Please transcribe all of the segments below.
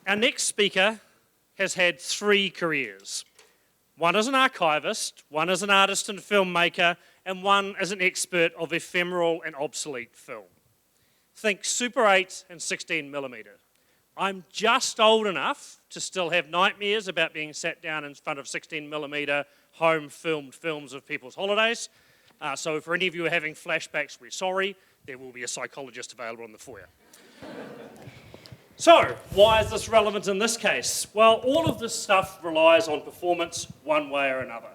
Our next speaker has had 3 careers. One as an archivist, one as an artist and filmmaker, and one as an expert of ephemeral and obsolete film. Think Super 8 and 16mm. I'm just old enough to still have nightmares about being sat down in front of 16mm home-filmed films of people's holidays. So for any of you who are having flashbacks, we're sorry. There will be a psychologist available in the foyer. So, why is this relevant in this case? Well, all of this stuff relies on performance one way or another.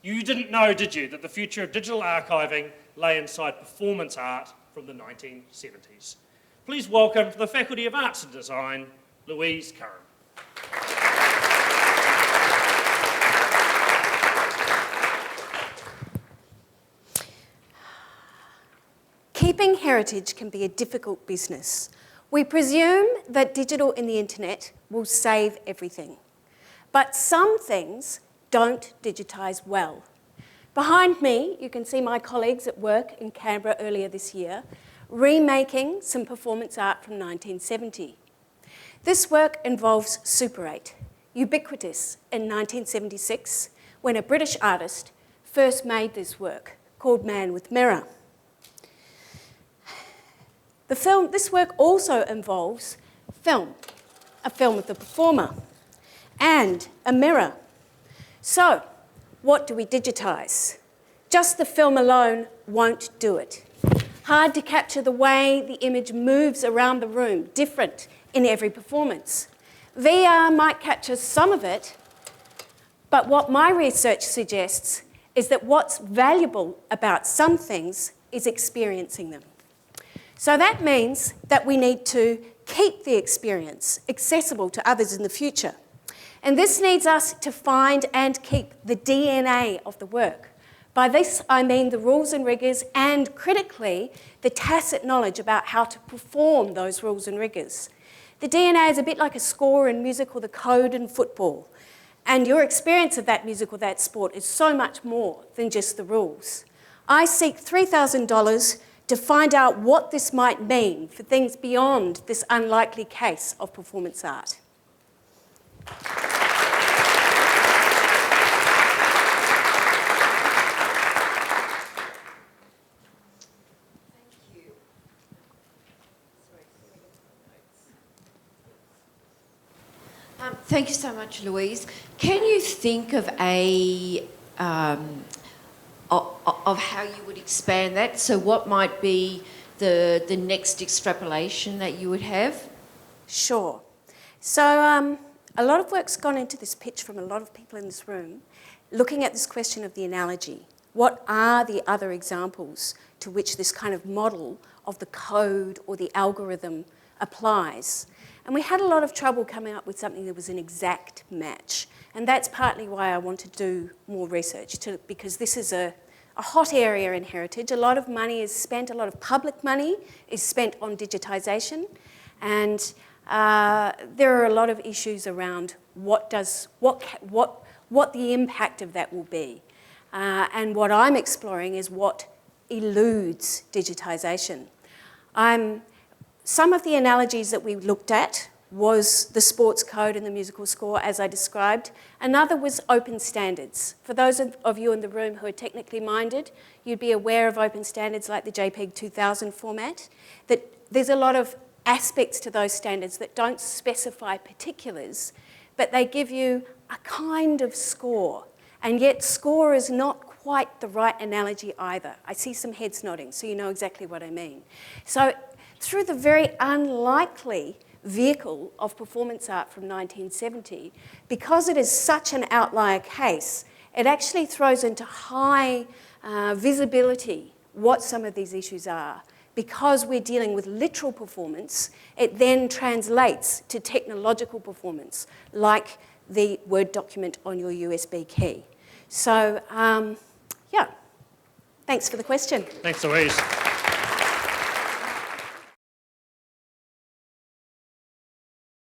You didn't know, did you, that the future of digital archiving lay inside performance art from the 1970s. Please welcome for the Faculty of Arts and Design, Louise Curham. Keeping heritage can be a difficult business. We presume that digital and the internet will save everything. But some things don't digitise well. Behind me, you can see my colleagues at work in Canberra earlier this year, remaking some performance art from 1970. This work involves Super 8, ubiquitous in 1976, when a British artist first made this work, called Man with Mirror. This work also involves film, a film of the performer, and a mirror. So, what do we digitise? Just the film alone won't do it. Hard to capture the way the image moves around the room, different in every performance. VR might capture some of it, but what my research suggests is that what's valuable about some things is experiencing them. So that means that we need to keep the experience accessible to others in the future. And this needs us to find and keep the DNA of the work. By this, I mean the rules and rigours and, critically, the tacit knowledge about how to perform those rules and rigours. The DNA is a bit like a score in music or the code in football. And your experience of that music or that sport is so much more than just the rules. I seek $3,000 to find out what this might mean for things beyond this unlikely case of performance art. Thank you so much, Louise. Can you think of of how you would expand that? So what might be the next extrapolation that you would have? Sure. So a lot of work's gone into this pitch from a lot of people in this room, looking at this question of the analogy. What are the other examples to which this kind of model of the code or the algorithm applies? And we had a lot of trouble coming up with something that was an exact match. And that's partly why I want to do more research, because this is a hot area in heritage. A lot of money is spent, a lot of public money is spent on digitisation. And there are a lot of issues around what the impact of that will be. And what I'm exploring is what eludes digitisation. Some of the analogies that we looked at was the sports code and the musical score, as I described. Another was open standards. For those of you in the room who are technically minded, you'd be aware of open standards like the JPEG 2000 format, that there's a lot of aspects to those standards that don't specify particulars, but they give you a kind of score. And yet score is not quite the right analogy either. I see some heads nodding, so you know exactly what I mean. So through the very unlikely vehicle of performance art from 1970, because it is such an outlier case, it actually throws into high visibility what some of these issues are. Because we're dealing with literal performance, it then translates to technological performance, like the Word document on your USB key. So, yeah, thanks for the question. Thanks, Louise.